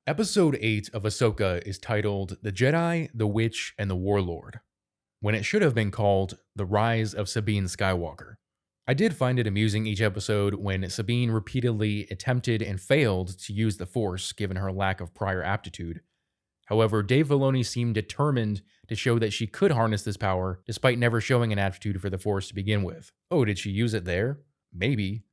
Episode 8 of Ahsoka is titled The Jedi, the Witch, and the Warlord, when it should have been called The Rise of Sabine Skywalker. I did find it amusing each episode when Sabine repeatedly attempted and failed to use the Force given her lack of prior aptitude. However, Dave Filoni seemed determined to show that she could harness this power despite never showing an aptitude for the Force to begin with. Oh, did she use it there? Maybe.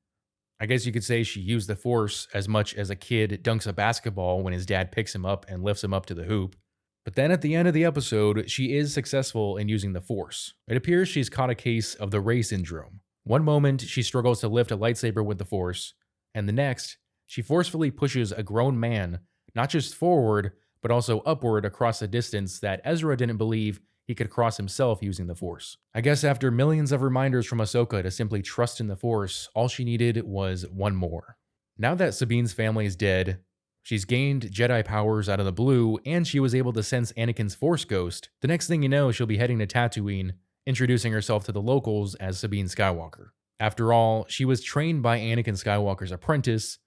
I guess you could say she used the Force as much as a kid dunks a basketball when his dad picks him up and lifts him up to the hoop. But then at the end of the episode, she is successful in using the Force. It appears she's caught a case of the Rey syndrome. One moment, she struggles to lift a lightsaber with the Force, and the next, she forcefully pushes a grown man, not just forward, but also upward across a distance that Ezra didn't believe he could cross himself using the Force. I guess after millions of reminders from Ahsoka to simply trust in the Force, all she needed was one more. Now that Sabine's family is dead, she's gained Jedi powers out of the blue, and she was able to sense Anakin's Force ghost. The next thing you know, she'll be heading to Tatooine, introducing herself to the locals as Sabine Skywalker. After all, she was trained by Anakin Skywalker's apprentice,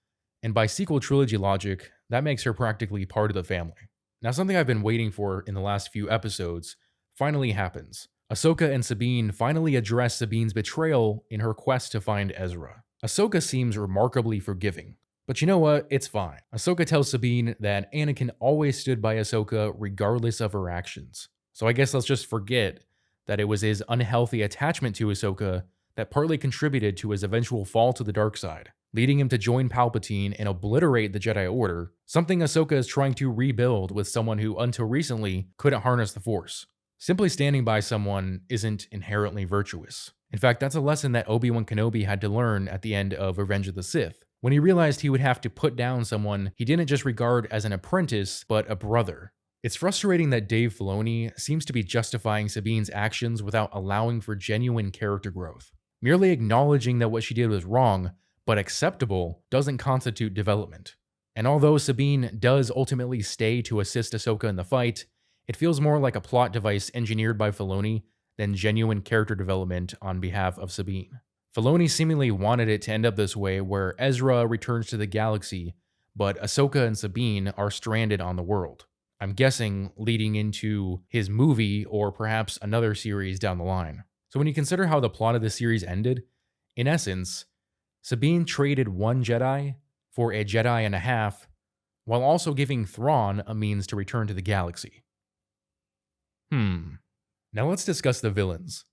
and by sequel trilogy logic, that makes her practically part of the family. Now, something I've been waiting for in the last few episodes finally happens. Ahsoka and Sabine finally address Sabine's betrayal in her quest to find Ezra. Ahsoka seems remarkably forgiving. But you know what? It's fine. Ahsoka tells Sabine that Anakin always stood by Ahsoka regardless of her actions. So I guess let's just forget that it was his unhealthy attachment to Ahsoka that partly contributed to his eventual fall to the dark side, leading him to join Palpatine and obliterate the Jedi Order, something Ahsoka is trying to rebuild with someone who until recently couldn't harness the Force. Simply standing by someone isn't inherently virtuous. In fact, that's a lesson that Obi-Wan Kenobi had to learn at the end of Revenge of the Sith, when he realized he would have to put down someone he didn't just regard as an apprentice, but a brother. It's frustrating that Dave Filoni seems to be justifying Sabine's actions without allowing for genuine character growth. Merely acknowledging that what she did was wrong, but acceptable, doesn't constitute development. And although Sabine does ultimately stay to assist Ahsoka in the fight, it feels more like a plot device engineered by Filoni than genuine character development on behalf of Sabine. Filoni seemingly wanted it to end up this way, where Ezra returns to the galaxy, but Ahsoka and Sabine are stranded on the world. I'm guessing leading into his movie or perhaps another series down the line. So when you consider how the plot of this series ended, in essence, Sabine traded one Jedi for a Jedi and a half, while also giving Thrawn a means to return to the galaxy. Now let's discuss the villains.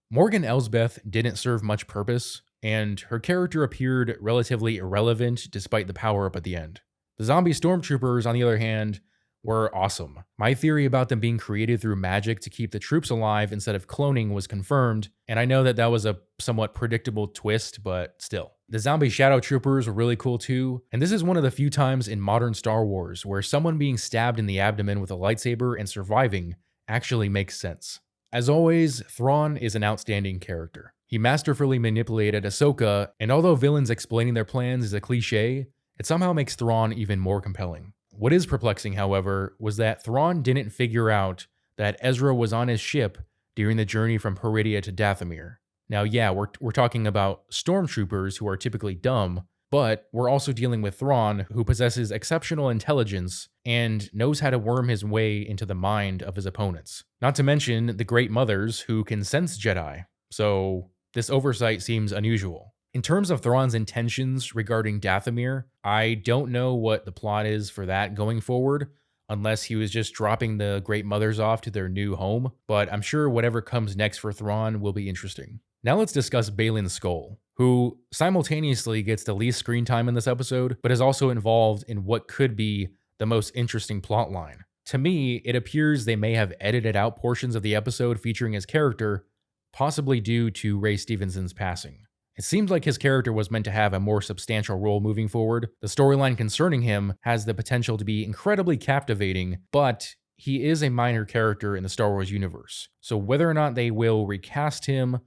Morgan Elsbeth didn't serve much purpose, and her character appeared relatively irrelevant despite the power-up at the end. The zombie stormtroopers, on the other hand, were awesome. My theory about them being created through magic to keep the troops alive instead of cloning was confirmed, and I know that that was a somewhat predictable twist, but still. The zombie shadow troopers were really cool too, and this is one of the few times in modern Star Wars where someone being stabbed in the abdomen with a lightsaber and surviving actually makes sense. As always, Thrawn is an outstanding character. He masterfully manipulated Ahsoka, and although villains explaining their plans is a cliche, it somehow makes Thrawn even more compelling. What is perplexing, however, was that Thrawn didn't figure out that Ezra was on his ship during the journey from Peridea to Dathomir. Now, yeah, we're talking about stormtroopers who are typically dumb, but we're also dealing with Thrawn, who possesses exceptional intelligence and knows how to worm his way into the mind of his opponents. Not to mention the Great Mothers, who can sense Jedi, so this oversight seems unusual. In terms of Thrawn's intentions regarding Dathomir, I don't know what the plot is for that going forward, unless he was just dropping the Great Mothers off to their new home, but I'm sure whatever comes next for Thrawn will be interesting. Now let's discuss Baylan Skoll, who simultaneously gets the least screen time in this episode, but is also involved in what could be the most interesting plotline. To me, it appears they may have edited out portions of the episode featuring his character, possibly due to Ray Stevenson's passing. It seems like his character was meant to have a more substantial role moving forward. The storyline concerning him has the potential to be incredibly captivating, but he is a minor character in the Star Wars universe. So whether or not they will recast him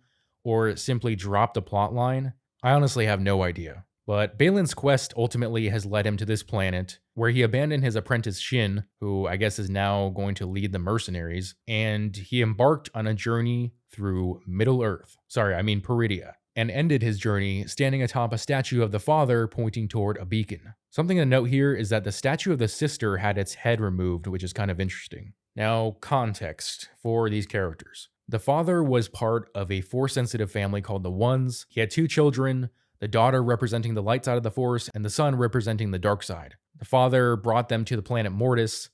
or simply drop the plotline, I honestly have no idea. But Baylan's quest ultimately has led him to this planet, where he abandoned his apprentice Shin, who I guess is now going to lead the mercenaries, and he embarked on a journey through Peridea, and ended his journey standing atop a statue of the father pointing toward a beacon. Something to note here is that the statue of the sister had its head removed, which is kind of interesting. Now, context for these characters. The father was part of a Force-sensitive family called the Ones. He had 2 children, the daughter representing the light side of the Force and the son representing the dark side. The father brought them to the planet Mortis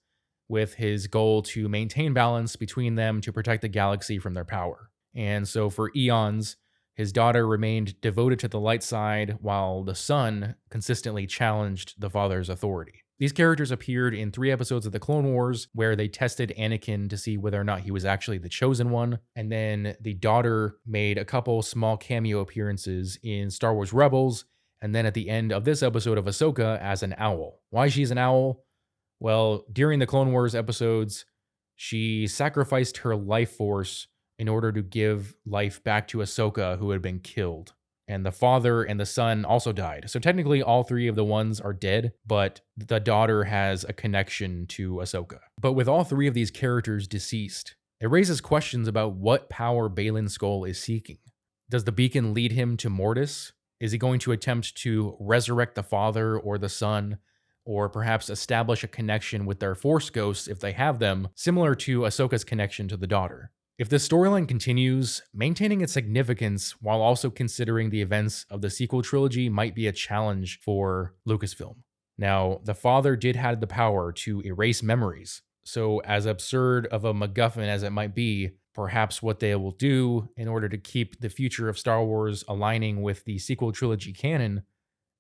with his goal to maintain balance between them to protect the galaxy from their power. And so for eons, his daughter remained devoted to the light side while the son consistently challenged the father's authority. These characters appeared in 3 episodes of the Clone Wars where they tested Anakin to see whether or not he was actually the chosen one. And then the daughter made a couple small cameo appearances in Star Wars Rebels. And then at the end of this episode of Ahsoka as an owl. Why she's an owl? Well, during the Clone Wars episodes, she sacrificed her life force in order to give life back to Ahsoka, who had been killed. And the father and the son also died. So technically all 3 of the Ones are dead, but the daughter has a connection to Ahsoka. But with all 3 of these characters deceased, it raises questions about what power Baylan Skoll is seeking. Does the beacon lead him to Mortis? Is he going to attempt to resurrect the father or the son, or perhaps establish a connection with their Force ghosts if they have them, similar to Ahsoka's connection to the daughter? If the storyline continues, maintaining its significance while also considering the events of the sequel trilogy might be a challenge for Lucasfilm. Now, the father did have the power to erase memories, so as absurd of a MacGuffin as it might be, perhaps what they will do in order to keep the future of Star Wars aligning with the sequel trilogy canon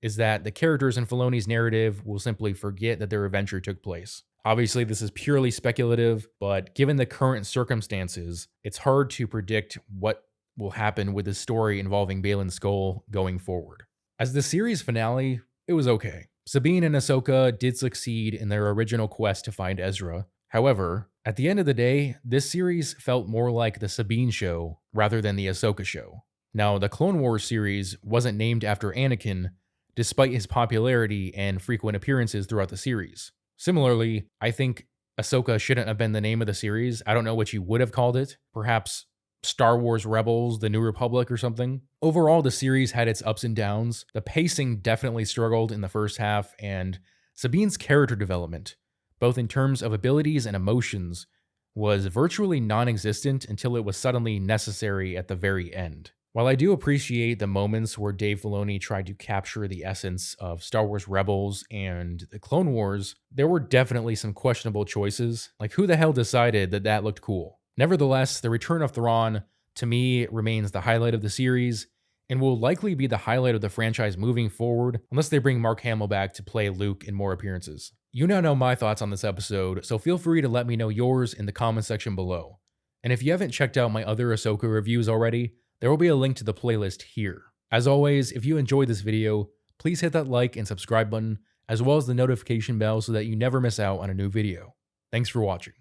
is that the characters in Filoni's narrative will simply forget that their adventure took place. Obviously, this is purely speculative, but given the current circumstances, it's hard to predict what will happen with the story involving Baylan Skoll going forward. As the series finale, it was okay. Sabine and Ahsoka did succeed in their original quest to find Ezra. However, at the end of the day, this series felt more like the Sabine show rather than the Ahsoka show. Now, the Clone Wars series wasn't named after Anakin, despite his popularity and frequent appearances throughout the series. Similarly, I think Ahsoka shouldn't have been the name of the series. I don't know what you would have called it. Perhaps Star Wars Rebels, The New Republic or something. Overall, the series had its ups and downs. The pacing definitely struggled in the first half, and Sabine's character development, both in terms of abilities and emotions, was virtually non-existent until it was suddenly necessary at the very end. While I do appreciate the moments where Dave Filoni tried to capture the essence of Star Wars Rebels and the Clone Wars, there were definitely some questionable choices, like who the hell decided that that looked cool? Nevertheless, the return of Thrawn, to me, remains the highlight of the series, and will likely be the highlight of the franchise moving forward, unless they bring Mark Hamill back to play Luke in more appearances. You now know my thoughts on this episode, so feel free to let me know yours in the comment section below. And if you haven't checked out my other Ahsoka reviews already, there will be a link to the playlist here. As always, if you enjoyed this video, please hit that like and subscribe button, as well as the notification bell so that you never miss out on a new video. Thanks for watching.